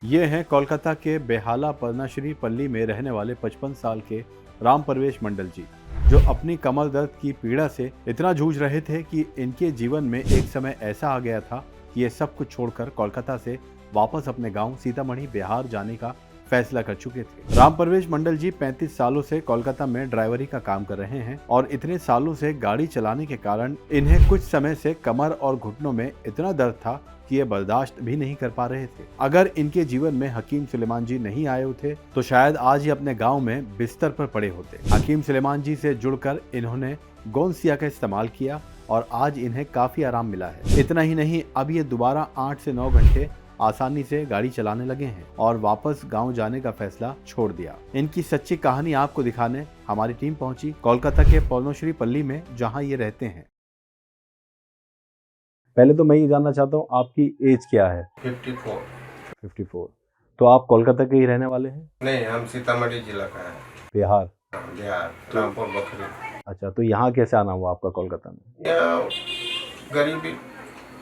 ये हैं कोलकाता के बेहाला पद्माश्री पल्ली में रहने वाले 55 साल के राम परवेश मंडल जी, जो अपनी कमर दर्द की पीड़ा से इतना जूझ रहे थे कि इनके जीवन में एक समय ऐसा आ गया था कि ये सब कुछ छोड़कर कोलकाता से वापस अपने गांव सीतामढ़ी बिहार जाने का फैसला कर चुके थे। राम परवेश मंडल जी 35 सालों से कोलकाता में ड्राइवरी का काम कर रहे हैं और इतने सालों से गाड़ी चलाने के कारण इन्हें कुछ समय से कमर और घुटनों में इतना दर्द था कि ये बर्दाश्त भी नहीं कर पा रहे थे। अगर इनके जीवन में हकीम सुलेमान जी नहीं आए होते तो शायद आज ही अपने गांव में बिस्तर पर पड़े होते। हकीम सुलेमान जी से जुड़कर इन्होंने गोंसिया का इस्तेमाल किया और आज इन्हें काफी आराम मिला है। इतना ही नहीं, अब ये दोबारा 8 से 9 घंटे आसानी से गाड़ी चलाने लगे हैं और वापस गांव जाने का फैसला छोड़ दिया। इनकी सच्ची कहानी आपको दिखाने हमारी टीम पहुंची कोलकाता के पद्मश्री पल्ली में, जहां ये रहते हैं। पहले तो मैं ये जानना चाहता हूँ आपकी एज क्या है? 54। तो आप कोलकाता के ही रहने वाले हैं? नहीं, हम सीतामढ़ी जिला का है। बिहार? बिहार, रामपुर बखरी। अच्छा, तो यहाँ कैसे आना हुआ आपका कोलकाता में? यहाँ गरीबी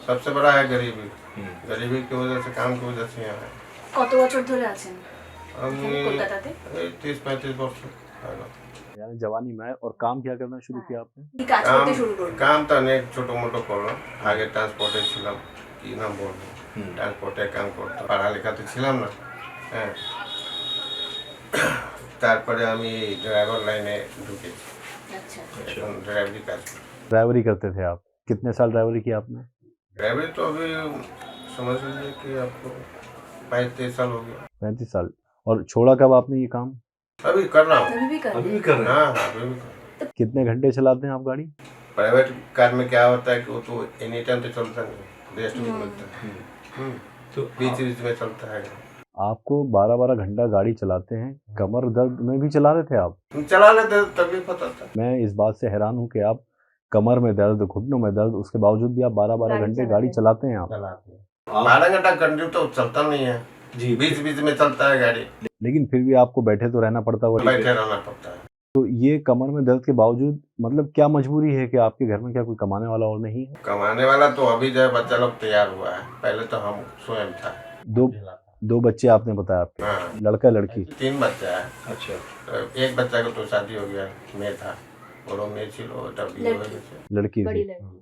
सबसे बड़ा है, गरीबी। गरीबी की वजह से, काम की वजह से यहाँ है। কত বছর ধরে আছেন हम কলকাতাতে? 30-35 वर्ष यानी जवानी में और काम क्या करना शुरू किया आपने? কি কাজ করতে শুরু করলেন? काम तो अनेक छोटो मोटो करलाम। आगे ट्रांसपोर्टे ছিলাম, কি নাম বলবো, ট্রান্সপোর্টে কাম করতাম। পড়ালেখা তো ছিলাম না, হ্যাঁ। তারপরে আমি ড্রাইভার লাইনে ঢুকেছি। আচ্ছা, এখন ड्राइवरी কাজ করি। ड्राइवरी करते थे आप? कितने साल ड्राइवरी की आपने? ड्राइवरी तो अभी समझ लीजिए कि आपको 22-23 साल हो गया। 35 साल। और छोड़ा कब आपने ये काम? अभी कर रहा हूँ। अभी भी कर अभी भी कर रहे हैं? हाँ, अभी भी कर रहा हूँ। कितने घंटे चलाते हैं आप गाड़ी? प्राइवेट कार में क्या होता है कि वो तो एनी टाइम तो चलता नहीं, रेस्ट भी मिलता है। तो बीच बीच में चलता है। आपको 12-12 घंटा गाड़ी चलाते हैं, कमर दर्द में भी चला रहे थे आप? हम चला लेते तकलीफ होता था। मैं इस बात से हैरान हूँ कि आप कमर में दर्द, घुटनों में दर्द, उसके बावजूद भी आप 12-12 घंटे गाड़ी चलाते हैं आप। 12 घंटा कंटिन्यू तो चलता नहीं है जी, बीच बीच में चलता है गाड़ी। लेकिन फिर भी आपको बैठे तो रहना पड़ता होगा। बैठे रहना पड़ता है। तो ये कमर में दर्द के बावजूद मतलब क्या मजबूरी है कि आपके घर में क्या कोई कमाने वाला और नहीं है? कमाने वाला तो अभी जो है बच्चा लोग तैयार हुआ है, पहले तो हम स्वयं था। दो बच्चे आपने बताया आपके? हाँ, लड़का लड़की? 3 बच्चा है। अच्छा, तो एक बच्चा को तो शादी हो गया, मैं था और मैं छिलो लड़की बड़ी थी? लड़की।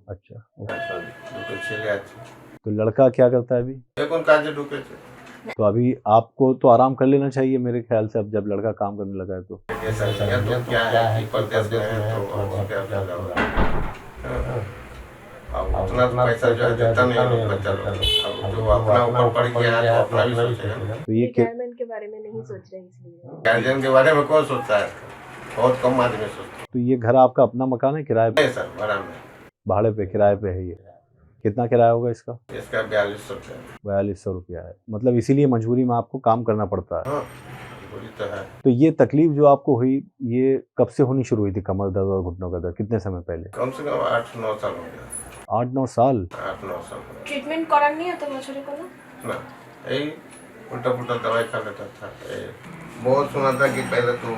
अच्छा, দুটো ছেলে আছে। तो लड़का क्या करता है अभी? এখন কাজে ঢুকেছে। तो अभी आपको तो आराम कर लेना चाहिए मेरे ख्याल से, अब जब लड़का काम करने लगा है तो। ऐसा नहीं है तो क्या है कि परदेश में है तो अब क्या फायदा होगा। हाँ। अब उतना तो पैसा जो है देता नहीं है लोग, बच्चा लोग। अब जो अपना ऊपर पड़ गया है तो अपना भी सोचेगा। तो ये रिटायरमेंट के बारे में नहीं सोच रहे इसलिए। गार्जियन के बारे में कौन सोचता है? बहुत कम आदमी सोचता है। तो ये घर आपका अपना मकान है, किराए पे? नहीं सर, भाड़ा में। भाड़े पे, किराए पे है ये? कितना किराया होगा इसका? इसका 4200 रुपया। 4200 रुपया है। मतलब इसीलिए मजबूरी में आपको काम करना पड़ता है। हाँ, बुरी तो है। तो ये तकलीफ जो आपको हुई, ये कब से होनी शुरू हुई थी, कमर दर्द और घुटनों का दर्द? कितने समय पहले? कम से कम 8-9 साल हो गया। 8-9 साल? 8-9 साल हो गया। ট্রিটমেন্ট করার নিয়ে এত বছরে কোনো? ना, यही उल्टा पुल्टा दवाई खा लेता था। बहुत सुना था कि पहले तो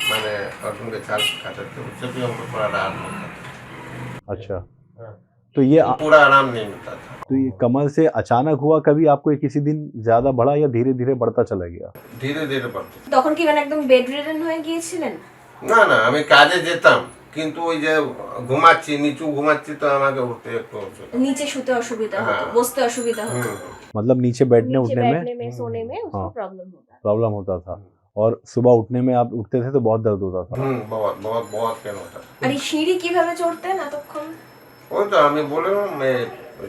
मैंने अर्जुन के छाल खाते थे, उससे भी हमको थोड़ा आराम मिलता था। अच्छा, हाँ। तो ये पूरा आराम नहीं मिलता था। तो ये कमर से अचानक हुआ कभी आपको, ये किसी दिन ज्यादा बढ़ा या धीरे धीरे बढ़ता चला गया? धीरे धीरे बढ़ते। তখন কি মানে একদম বেড রিডেন হয়ে গিয়েছিলেন? না না, আমি কাজে যেতাম কিন্তু ওই যে ঘুমাচ্ছি, নিচু ঘুমাচ্ছি তো আমাকে উঠতে একটু অসুবিধা। নিচে শুতে অসুবিধা হতো, हाँ। বসতে অসুবিধা হতো। मतलब नीचे बैठने नीचे उठने बैठने में, सोने में उसको हाँ। प्रॉब्लम होता है। प्रॉब्लम होता था, और सुबह उठने में आप उठते थे तो बहुत दर्द होता था। बहुत बहुत बहुत पेन होता था। আর এই সিঁড়ি কিভাবে চড়তেন এতক্ষণ? ওই তো আমি বললাম,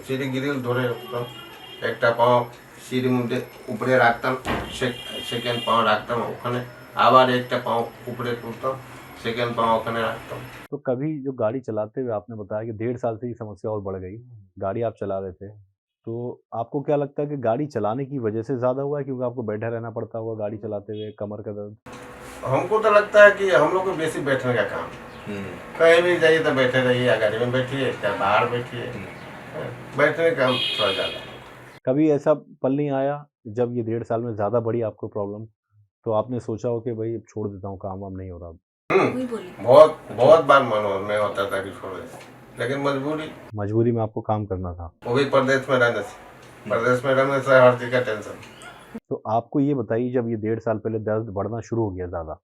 সিঁড়ি গ্রিল ধরে উঠতাম, একটা পাও সিঁড়ির মধ্যে উপরে রাখতাম, সেকেন্ড পাও রাখতাম ওখানে, আবার একটা পাও উপরে তুলতাম, सेकेंड पाँव ओखने रखता हूँ। तो कभी जो गाड़ी चलाते हुए आपने बताया कि 1.5 साल से ये समस्या और बढ़ गई, गाड़ी आप चला रहे थे, तो आपको क्या लगता है कि गाड़ी चलाने की वजह से ज़्यादा हुआ है, क्योंकि आपको बैठा रहना पड़ता होगा गाड़ी चलाते हुए, कमर का दर्द? हमको तो लगता है कि हम लोग को बेसी बैठने का काम, कहीं भी जाइए तो बैठे रहिए, या गाड़ी में बैठिए या बाहर बैठिए, बैठने का काम थोड़ा ज़्यादा। कभी ऐसा पल नहीं आया जब ये 1.5 साल में ज़्यादा बढ़ी आपको प्रॉब्लम, तो आपने सोचा हो कि भाई अब छोड़ देता हूँ, काम वाम नहीं हो रहा? वही बोली। बहुत बहुत बार मन में होता था कि छोड़ दे, लेकिन मजबूरी में आपको काम करना था। वो भी प्रदेश में रहने से, हर चीज का टेंशन। तो आपको ये बताइए, जब ये 1.5 साल पहले दर्द बढ़ना शुरू हो गया ज़्यादा,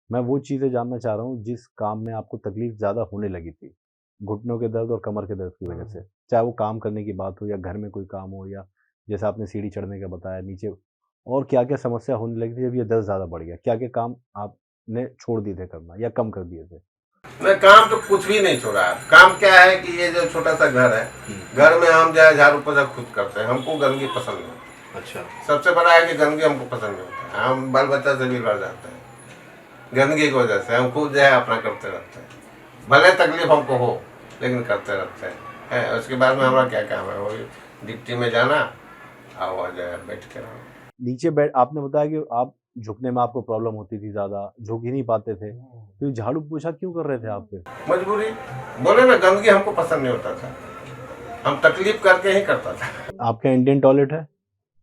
मैं वो चीज़ें जानना चाह रहा हूँ जिस काम में आपको तकलीफ ज़्यादा होने लगी थी। घुटनों के दर्द और कमर के दर्द की वजह से। चाहे वो काम करने की बात हो या घर में कोई काम हो, या जैसे आपने सीढ़ी चढ़ने का बताया नीचे, और क्या-क्या समस्या होने लगी थी जब ये दर्द ज़्यादा बढ़ गया? क्या-क्या काम आपने छोड़ दिए थे करना या कम कर दिए थे? मैं काम तो कुछ भी नहीं छोड़ा है। काम क्या है कि ये जो छोटा सा घर है, घर में हम जो है झाड़ू पोछा खुद करते हैं। हमको गंदगी पसंद नहीं। अच्छा। सबसे बड़ा है कि गंदगी हमको पसंद नहीं होता है। हम बाल बच्चा से भी लड़ जाते हैं गंदगी की वजह से। हम खुद जो है अपना करते रहते हैं, भले तकलीफ हमको हो लेकिन करते रहते हैं। उसके बाद में हमारा क्या काम है, वही डिप्टी में जाना और वहाँ जो है बैठ के रहना। नीचे बैठ आपने बताया कि आप झुकने में आपको प्रॉब्लम होती थी ज़्यादा, झुक ही नहीं पाते थे। तो ये झाड़ू पोछा क्यों कर रहे थे आप फिर? मजबूरी, बोले ना, गंदगी हमको पसंद नहीं होता था। हम तकलीफ करके ही करता था। आपका इंडियन टॉयलेट है?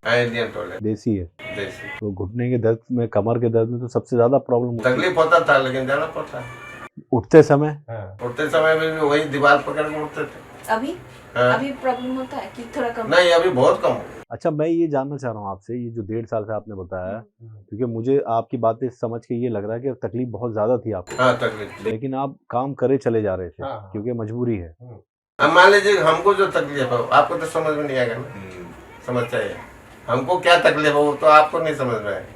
इंडियन टॉयलेट देसी है? देसी। तो घुटने के दर्द में, कमर के दर्द में तो सबसे ज़्यादा प्रॉब्लम होती है। तकलीफ होता था लेकिन जाना पड़ता है। उठते समय? उठते समय में भी वही दीवार पकड़ के उठते थे। अभी हाँ। अभी प्रॉब्लम होता है कि थोड़ा कम? नहीं, अभी बहुत कम हो गया। अच्छा, मैं ये जानना चाह रहा हूँ आपसे, ये जो 1.5 साल से आपने बताया, क्योंकि मुझे आपकी बातें समझ के ये लग रहा है कि तकलीफ बहुत ज़्यादा थी आपको, हाँ, तकलीफ थी। लेकिन आप काम करे चले जा रहे थे हाँ। क्योंकि मजबूरी है। अब मान लीजिए हमको जो तकलीफ है आपको तो समझ में नहीं आएगा ना। समझ चाहिए हमको क्या तकलीफ है, वो तो आपको नहीं समझ में आएगा।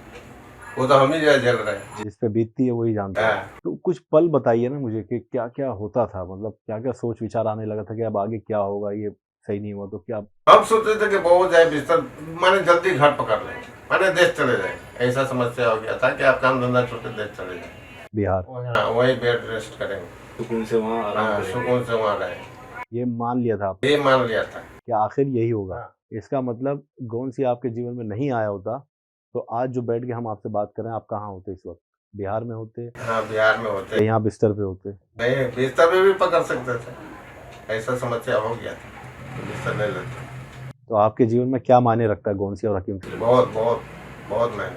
वो तो हम ही जो है झेल रहे हैं। जिस पे बीतती है वही जानता है। हाँ। तो कुछ पल बताइए ना मुझे कि क्या-क्या होता था, मतलब क्या-क्या सोच विचार आने लगा था कि अब आगे क्या होगा, ये सही नहीं हुआ तो क्या? हम सोचते थे कि बहुत जाए बिस्तर, माने जल्दी घर पकड़ लेंगे, माने देश चले जाएंगे। ऐसा समस्या हो गया था कि आप काम धंधा छोड़ के देश चले जाएंगे बिहार? हाँ, वही बेड रेस्ट करेंगे, सुकून से वहाँ आराम करेंगे। सुकून से वहाँ रहेंगे, ये मान लिया था आपने ये मान लिया था। कि आखिर यही होगा। हाँ। इसका मतलब गोंसी आपके जीवन में नहीं आया होता तो आज जो बैठ के हम आपसे बात कर रहे हैं, आप कहाँ होते इस वक्त? बिहार में होते हाँ, बिहार में होते या यहाँ बिस्तर पे होते? नहीं, बिस्तर में भी पकड़ सकते थे। ऐसा समस्या हो गया था तो बिस्तर नहीं लेते। तो आपके जीवन में क्या मायने रखता है गोंसी और हकीम सुलेमान? बहुत बहुत बहुत मैंने,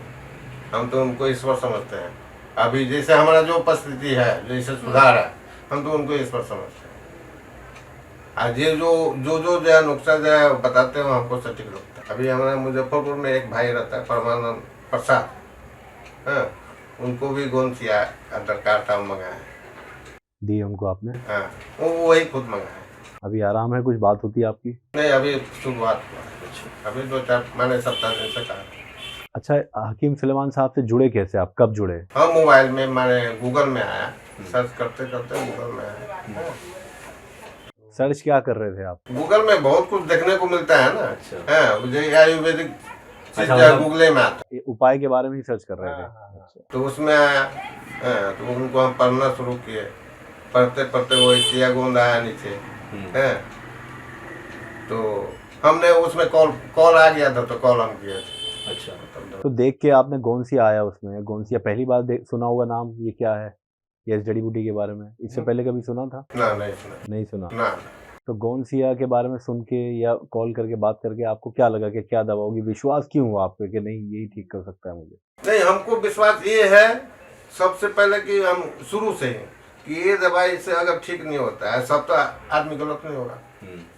हम तो उनको ईश्वर समझते हैं। अभी जैसे हमारा जो उपस्थिति है, जैसे सुधार है, हम तो उनको ईश्वर समझते हैं। आज ये जो है नुक्सा जो है बताते हैं, हमको सटीक लगता है। अभी हमारे मुजफ्फरपुर में एक भाई रहता है, परमानंद प्रसाद, हाँ, उनको भी गोंसिया अंदर कार्टा मंगाया है। दी उनको आपने? हाँ, वो वही खुद मंगाया है। अभी आराम है? कुछ बात होती है आपकी? नहीं, अभी शुरुआत हुआ है। अभी 2-4 मैंने सप्ताह दिन से कहा। अच्छा, हकीम सुलेमान साहब से जुड़े कैसे आप, कब जुड़े? हाँ, मोबाइल में मैंने गूगल में आया, सर्च करते करते गूगल में आया। सर्च क्या कर रहे थे आप? गूगल में बहुत कुछ देखने को मिलता है ना। अच्छा। हाँ, मुझे आयुर्वेदिक चीज अच्छा, जो है मतलब गूगल में आता ये उपाय के बारे में ही सर्च कर रहे थे? अच्छा। है। तो उसमें आया, हाँ, तो उनको हम पढ़ना शुरू किए। पढ़ते पढ़ते वो चिया गोंद आया नीचे, है तो हमने उसमें कॉल आ गया था तो कॉल हम किए थे। अच्छा। तो देख के आपने गोंसिया आया उसमें, गोंसिया पहली बार सुना होगा नाम, ये क्या है, ये जड़ी बूटी के बारे में इससे पहले कभी सुना था? ना, नहीं सुना। नहीं सुना। ना, तो गोंसिया के बारे में सुन के या कॉल करके बात करके आपको क्या लगा कि क्या दवा होगी? विश्वास क्यों हुआ आप पे कि नहीं यही ठीक कर सकता है मुझे? नहीं, हमको विश्वास ये है सबसे पहले कि हम शुरू से ही कि ये दवाई से अगर ठीक नहीं होता है, सब तो आदमी गलत नहीं होगा।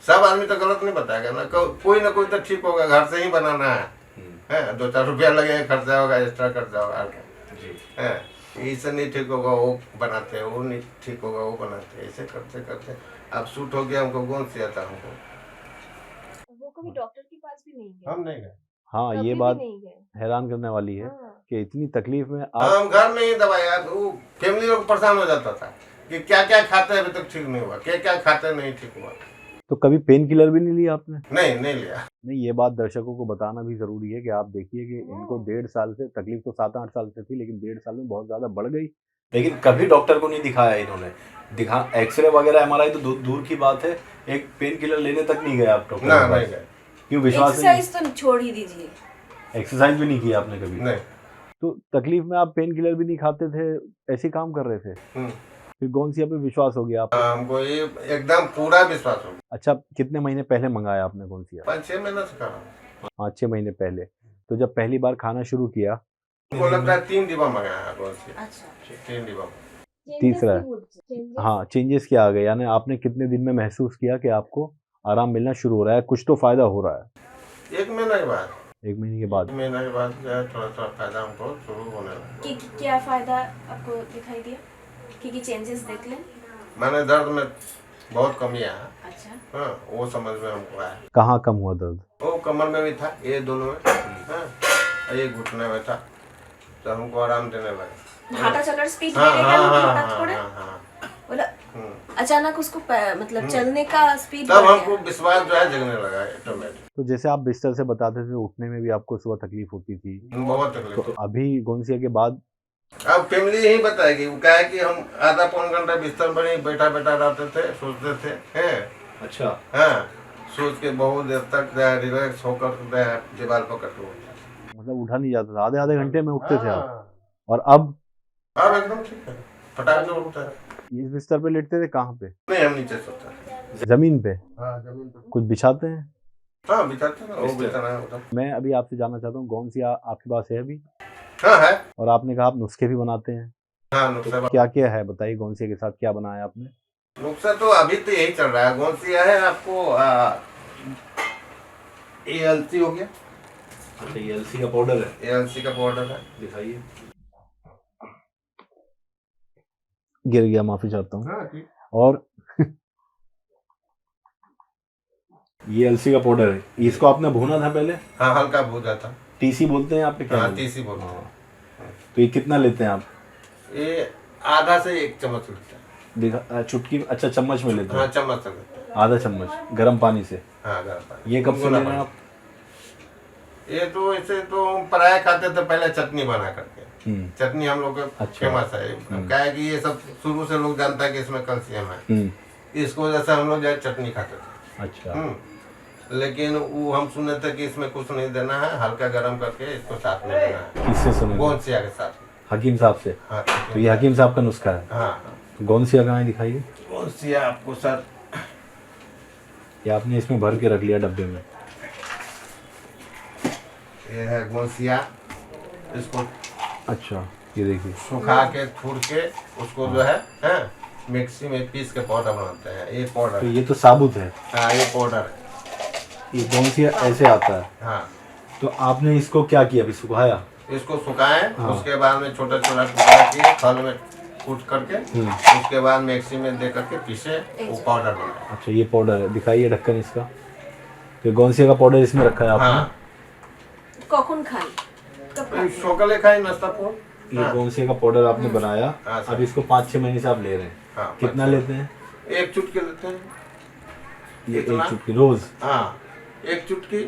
सब आदमी तो गलत नहीं बताएगा ना, कोई ना कोई तो ठीक होगा। घर से ही बनाना है, 2-4 रुपया लगेगा, खर्चा होगा, एक्स्ट्रा खर्चा होगा, है इससे नहीं ठीक होगा वो बनाते हैं, वो नहीं ठीक होगा वो बनाते हैं। ऐसे करते करते अब सूट हो गया हमको, कौन सी आता हमको। वो कभी डॉक्टर के पास भी नहीं गए? हम नहीं गए। हाँ, कभी ये भी बात नहीं गए? हैरान करने वाली है हाँ। कि इतनी तकलीफ में आप हम घर में ही दवाई, वो फैमिली लोग परेशान हो जाता था कि क्या क्या खाते हैं अभी तक ठीक नहीं हुआ, क्या क्या खाते नहीं ठीक हुआ। तो कभी पेन किलर भी नहीं लिया आपने? नहीं लिया। नहीं, ये बात दर्शकों को बताना भी जरूरी है कि आप देखिए कि इनको 1.5 साल से तकलीफ तो 7-8 साल से थी, लेकिन 1.5 साल में बहुत ज्यादा बढ़ गई। लेकिन कभी डॉक्टर को नहीं दिखाया इन्होंने। दिखा एक्सरे वगैरह एमआरआई तो दूर की बात है, एक पेन किलर लेने तक नहीं गए आप डॉक्टर ना, के पास। नहीं गए। क्यों, विश्वास नहीं? एक्सरसाइज तो छोड़ ही दीजिए। एक्सरसाइज भी नहीं किया आपने कभी? नहीं। तो तकलीफ में आप पेन किलर भी नहीं खाते थे, ऐसे काम कर रहे थे, फिर गोंसिया पे विश्वास हो गया आप? हमको ये एकदम पूरा विश्वास हो गया। अच्छा, कितने महीने पहले मंगाया आपने गोंसिया? 5-6 महीने से खा रहा हूँ। 5-6 महीने पहले। तो जब पहली बार खाना शुरू किया, हमको लगता है 3 डिब्बा मंगाया है गोंसिया। अच्छा। 3 डिब्बा। तीसरा है। हाँ, चेंजेस क्या आ गए, यानी आपने कितने दिन में महसूस किया कि आपको आराम मिलना शुरू हो रहा है, कुछ तो फायदा हो रहा है? 1 महीना के बाद। 1 महीने के बाद? महीने के बाद जो है थोड़ा सा फायदा हमको शुरू होने लगा। क्या फायदा आपको दिखाई दिया? कि चेंजेस देख लें? मैंने दर्द में बहुत कमी आया। अच्छा। हाँ, वो समझ में हमको आया। कहाँ कम हुआ दर्द? वो कमर में भी था, ये दोनों में, हाँ, और ये घुटने में था, तो हमको आराम देने लगा। हाटा चलार स्पीड हाँ, बेड़े हाँ, गया हाँ, हठाৎ करे? हाँ, हाँ, बोला हम्म। अचानक उसको मतलब चलने का स्पीड तब बढ़ हमको गया। विश्वास जो है जगने लगा ऑटोमेटिक। तो जैसे आप बिस्तर से बताते थे उठने में भी आपको सुबह तकलीफ होती थी, बहुत तो तकलीफ। अभी गोंसिया के बाद अब फैमिली यही बताएगी, वो क्या है कि हम आधा पौन घंटा बिस्तर पर ही बैठा बैठा रहते थे, सोचते थे, हैं, अच्छा। हाँ, सोच के बहुत देर तक रिलैक्स होकर दीवार पकड़ के उठा। मतलब उठा नहीं जाता था, आधे आधे घंटे में उठते थे आप, हाँ, और अब अब एकदम ठीक है, फटाक से उठता है। इस बिस्तर पे लेटते थे कहाँ पे? नहीं, हम नीचे सोते हैं। जमीन पे? हाँ, जमीन पर। कुछ बिछाते हैं? हाँ, बिछाते हैं, वो बिछाना है उधर। मैं अभी आपसे जानना चाहता हूँ गोंसिया आपके पास है अभी? हाँ है। और आपने कहा आप नुस्खे भी बनाते हैं, हाँ, नुस्खा क्या क्या है बताइए, गोंसिया के साथ क्या बनाया आपने? नुस्खा तो अभी तो यही चल रहा है। गोंसिया है आपको, ये अलसी हो गया, अच्छा, ये अलसी का पाउडर है, ये अलसी का पाउडर है। दिखाइए। गिर गया, माफी चाहता हूँ। हाँ, ठीक। और ये अलसी का पाउडर है, इसको आपने भूना था पहले? हाँ, हल्का भूजा था। टीसी बोलते हैं आप पे, क्या हाँ, बोलते हैं? तीसी बोलते हैं। तो ये कितना लेते हैं आप? ये आधा से 1 चम्मच लेते हैं। दिखा चुटकी, अच्छा चम्मच में लेते हाँ, हैं? चम्मच से लेते हैं। आधा चम्मच गर्म पानी से? हाँ, गर्म पानी। ये कब से ले रहे हैं आप? ये तो ऐसे तो हम पराया खाते थे पहले, चटनी बना करके। चटनी हम लोग का अच्छा। फेमस है। क्या है कि ये सब शुरू से लोग जानता है कि इसमें कैल्शियम है, इसको वजह से हम लोग जो है चटनी खाते थे। अच्छा। लेकिन वो हम सुने थे कि इसमें कुछ नहीं देना है, हल्का गर्म करके इसको साथ में देना है। किससे सुने? गोंसिया के साथ। हकीम साहब से? हाँ, तो ये हकीम साहब का नुस्खा है? हाँ। तो गोंसिया कहाँ है, दिखाइए। गोंसिया आपको सर, ये आपने इसमें भर के रख लिया डब्बे में? ये है गोंसिया। इसको अच्छा, ये देखिए। सुखा के छूड़ के उसको जो है मिक्सी में पीस के पाउडर बनाते हैं। ये पाउडर, तो ये तो साबुत है? हाँ, ये पाउडर है। ये गोंसिया ऐसे आता है? हाँ, तो आपने इसको क्या किया, अभी सुखाया? इसको सुखाएं, हाँ। उसके बाद में छोटा छोटा टुकड़ा किए, खल में कूट करके, उसके बाद मिक्सी में दे करके पीसे, वो पाउडर बनाए। अच्छा, ये पाउडर है, दिखाइए ढक्कन इसका। तो गोंसिया का पाउडर इसमें रखा है आपने? हाँ, कখন खाई? कब खाई? सकाले खाई नाश्ता को। ये गोंसिया का पाउडर आपने बनाया, हाँ, सर। अब इसको 5-6 महीने से आप ले रहे हैं? हाँ, कितना लेते हैं? 1 चुटकी लेते हैं। ये कितना? 1 चुटकी रोज? हाँ, 1 चुटकी,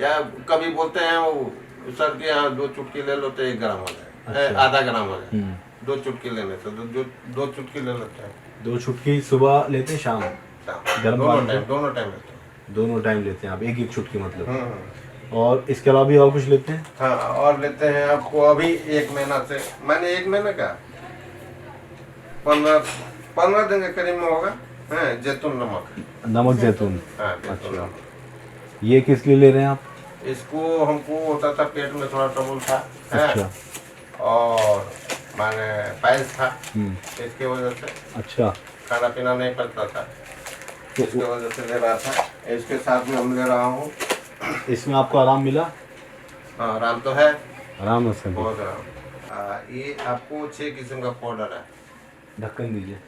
या कभी बोलते हैं वो सर के यहाँ 2 चुटकी ले लो तो 1 ग्राम हो जाए। अच्छा। आधा ग्राम हो जाए। 2 चुटकी लेने से तो 2 चुटकी ले लेते हैं। 2 चुटकी सुबह लेते हैं, शाम? गर्म दोनों पानी टाइम, में? दोनों टाइम लेते हैं। दोनों टाइम लेते हैं आप, 1-1 चुटकी मतलब? हम्म। और इसके अलावा भी और कुछ लेते हैं? हाँ, और लेते हैं आपको अभी 1 महीना से, मैंने 1 महीने का 15 दिन के करीब में होगा, जैतून नमक। नमक जैतून? हाँ, जैतून अच्छा। नमक। ये किस लिए ले रहे हैं आप? इसको हमको होता था पेट में थोड़ा ट्रबल था, अच्छा। और माने पाइल्स था, हम्म। इसके वजह से अच्छा। खाना पीना नहीं पड़ता था, तो इसके वजह से ले रहा था। इसके साथ में हम ले रहा हूँ। इसमें आपको आराम मिला? हाँ, आराम तो है, आराम है उसमें? बहुत आराम। ये आपको 6 किस्म का पाउडर है। ढक्कन दीजिए।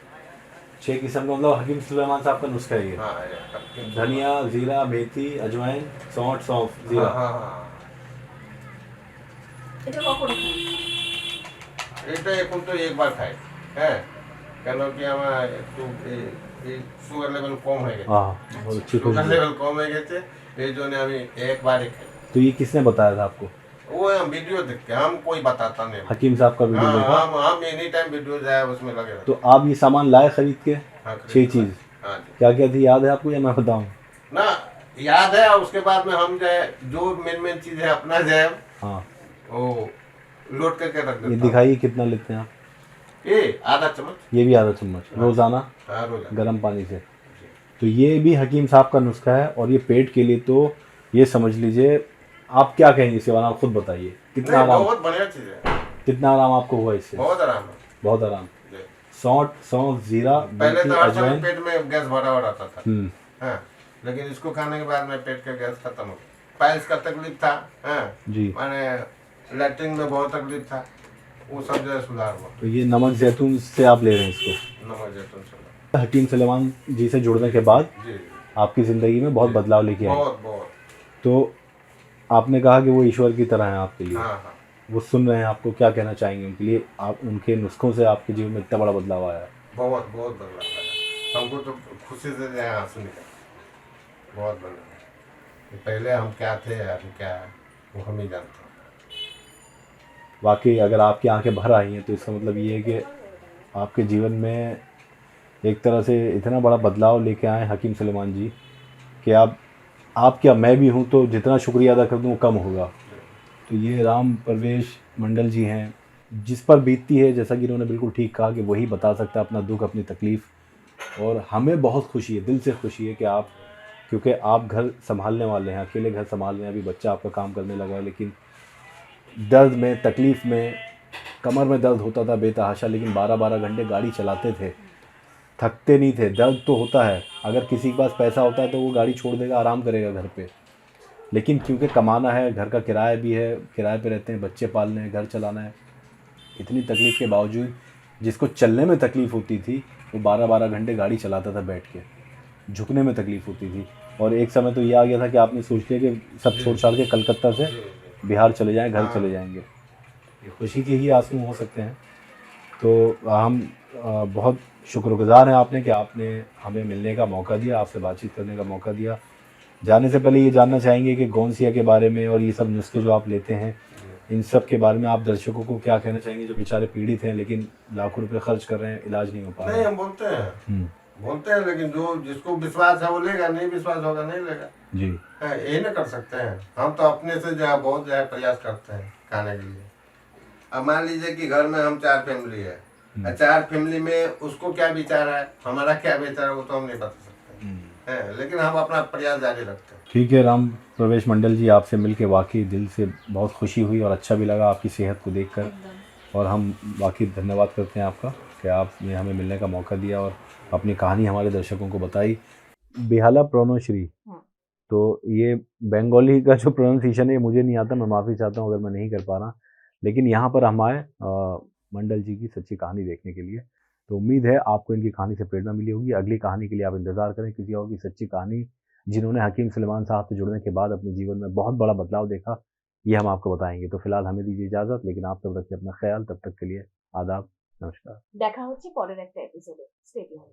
6 किस्म का मतलब हकीम सुलेमान साहब का नुस्खा है ये? हाँ, ये धनिया, जीरा, मेथी, अजवाइन, सौंठ, सौंफ, हाँ, जीरा। हाँ, हाँ। এটা কখন খাই? এটা এখন তো একবার খাই, হ্যাঁ, কেন কি আমার একটু সুগার লেভেল কম হয়ে গেছে। हाँ, बहुत अच्छी সুগার खुशबू। লেভেল কম হয়ে গেছে, এই জন্য আমি একবারই खाई। तो ये किसने बताया था आपको? वो हम वीडियो देखते हैं, हम कोई बताता नहीं। हकीम साहब का वीडियो हाँ, देखा? हम एनी टाइम वीडियो जाए उसमें लगे रहते तो आप ये सामान लाए खरीद के? हाँ, 6 चीज? हाँ जी। क्या क्या थी, याद है आपको या मैं बताऊं? ना, याद है। उसके बाद में हम जो है जो मेन चीज है अपना जो है हाँ, वो लोड करके रख ये देता हूँ। दिखाइए कितना लेते हैं आप? ये आधा चम्मच, ये भी आधा चम्मच रोजाना हाँ, रोज। गर्म पानी से? तो ये भी हकीम साहब का नुस्खा है, और ये पेट के लिए तो ये समझ लीजिए। आप क्या कहेंगे इसके बारे में, आप खुद बताइए कितना नहीं, आराम, बहुत बढ़िया चीज है, कितना आराम आपको हुआ इससे? बहुत आराम है बहुत आराम। जी। सौंठ, जीरा, पहले मेथी, तो हर समय अजवाइन। पेट में गैस भरा हुआ रहता था, हम्म। हाँ, लेकिन इसको खाने के बाद में पेट का गैस खत्म हो गया। पाइल्स का तकलीफ था, हाँ, जी। माने लैट्रिन में बहुत तकलीफ था, वो सब जो है सुधार हुआ। तो ये नमक जैतून से आप ले रहे हैं इसको। नमक जैतून से। हकीम सुलेमान जी से जुड़ने के बाद जी आपकी ज़िंदगी में बहुत जी। बदलाव लेके आए। बहुत बहुत। तो आपने कहा कि वो ईश्वर की तरह हैं आपके लिए, हाँ हाँ। वो सुन रहे हैं आपको, क्या कहना चाहेंगे उनके लिए? आप उनके नुस्खों से आपके जीवन में इतना बड़ा बदलाव आया है। बहुत बहुत बदलाव आया, हमको तो खुशी से जो है आंसू निकले, बहुत बदलाव। कि पहले हम क्या थे, अभी क्या है, वो हम ही जानते हैं। वाकई अगर आपकी आंखें भर आई हैं तो इसका मतलब ये है कि आपके जीवन में एक तरह से इतना बड़ा बदलाव लेके आए हकीम सुलेमान जी कि आप क्या, मैं भी हूँ तो जितना शुक्रिया अदा कर दूँ वो कम होगा। तो ये राम परवेश मंडल जी हैं, जिस पर बीतती है, जैसा कि इन्होंने बिल्कुल ठीक कहा, कि वही बता सकता है अपना दुख, अपनी तकलीफ़। और हमें बहुत खुशी है, दिल से खुशी है कि आप, क्योंकि आप घर संभालने वाले हैं, अकेले घर संभाल रहे हैं, अभी बच्चा आपका काम करने लगा है, लेकिन दर्द में, तकलीफ़ में, कमर में दर्द होता था बेतहाशा, लेकिन 12-12 घंटे गाड़ी चलाते थे, थकते नहीं थे। दर्द तो होता है, अगर किसी के पास पैसा होता है तो वो गाड़ी छोड़ देगा, आराम करेगा घर पे, लेकिन क्योंकि कमाना है, घर का किराया भी है, किराए पे रहते हैं, बच्चे पालने हैं, घर चलाना है, इतनी तकलीफ़ के बावजूद जिसको चलने में तकलीफ़ होती थी वो 12-12 घंटे गाड़ी चलाता था बैठ के, झुकने में तकलीफ़ होती थी। और एक समय तो ये आ गया था कि आपने सोच लिया कि सब छोड़ छाड़ के कलकत्ता से बिहार चले जाएं, घर चले जाएंगे। ये खुशी के ही आंसू हो सकते हैं। तो हम बहुत शुक्रगुज़ार हैं आपने कि आपने हमें मिलने का मौका दिया, आपसे बातचीत करने का मौका दिया। जाने से पहले ये जानना चाहेंगे कि गोंसिया के बारे में और ये सब नुस्खे जो आप लेते हैं, इन सब के बारे में आप दर्शकों को क्या कहना चाहेंगे, जो बेचारे पीड़ित हैं लेकिन लाखों रुपए खर्च कर रहे हैं, इलाज नहीं हो पा रहा नहीं, है? हम बोलते हैं, हम्म, बोलते हैं, लेकिन जो जिसको विश्वास है वो लेगा, नहीं विश्वास होगा नहीं लेगा। जी। हाँ, यही ना कर सकते हैं। हम तो अपने से जो है बहुत जो है प्रयास करते हैं खाने के लिए। अब मान लीजिए कि घर में हम 4 फैमिली है, 4 फैमिली में उसको क्या विचार है, हमारा क्या विचार है, वो तो हम नहीं बता सकते हैं, लेकिन हम अपना प्रयास जारी रखते हैं। ठीक है राम प्रवेश मंडल जी, आपसे मिलके वाकई दिल से बहुत खुशी हुई और अच्छा भी लगा आपकी सेहत को देखकर। और हम वाकई धन्यवाद करते हैं आपका कि आपने हमें मिलने का मौका दिया और अपनी कहानी हमारे दर्शकों को बताई। बेहाला प्रोनोश्री, तो ये बंगाली का जो प्रोनाउंसिएशन है ये मुझे नहीं आता, मैं माफ़ी चाहता हूँ अगर मैं नहीं कर पा रहा, लेकिन यहाँ पर हम आए मंडल जी की सच्ची कहानी देखने के लिए। तो उम्मीद है आपको इनकी कहानी से प्रेरणा मिली होगी। अगली कहानी के लिए आप इंतज़ार करें, किसी और की सच्ची कहानी जिन्होंने हकीम सुलेमान साहब से जुड़ने के बाद अपने जीवन में बहुत बड़ा बदलाव देखा, ये हम आपको बताएंगे। तो फिलहाल हमें दीजिए इजाज़त, लेकिन आप तब रखिए अपना ख्याल। तब तक के लिए आदाब, नमस्कार। দেখা হচ্ছে পরের একটা এপিসোডে। Stay tuned.